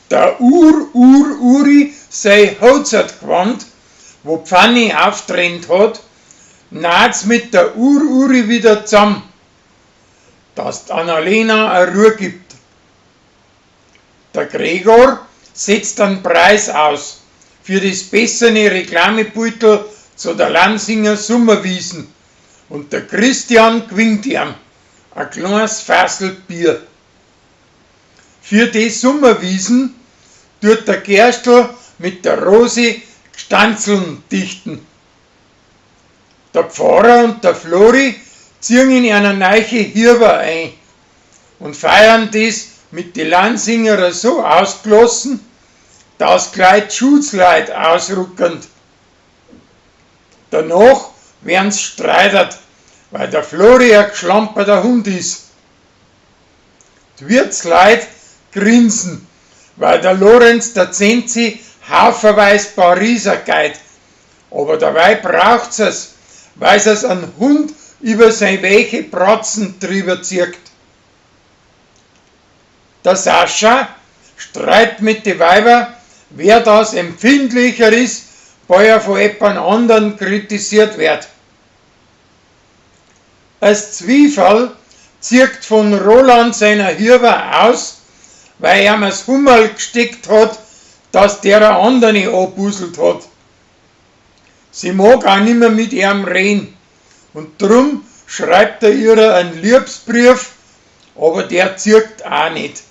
Der Uri sei Hochzeit gewandt, wo Pfanni auftrennt hat, naht's mit der Uri wieder zusammen, dass die Annalena eine Ruhe gibt. Der Gregor setzt einen Preis aus für das bessere Reklamebeutel zu der Lansinger Sommerwiesen und der Christian gewinnt ihm ein kleines Fassel Bier. Für die Sommerwiesen tut der Gerstl mit der Rosi Stanzeln dichten. Der Pfarrer und der Flori ziehen in eine neue Hirbe ein und feiern das mit den Lansinger so ausgelassen, dass gleich die Schutzleute ausrückend. Danach werden sie streitet, weil der Flori ein geschlamperter Hund ist. Die Wirtsleute grinsen, weil der Lorenz der Zenzi haufenweise Pariser geht, aber dabei braucht es, weil es einen Hund über seine weiche Bratzen drüber zieht. Der Sascha streitet mit den Weibern, wer das empfindlicher ist, weil er von jemand anderen kritisiert wird. Als Zwiefall zieht von Roland seiner Hirbe aus, weil er ihm das Hummel gesteckt hat, dass der eine andere anbuselt hat. Sie mag auch nicht mehr mit ihm reden und drum schreibt er ihr einen Liebesbrief, aber der zieht auch nicht.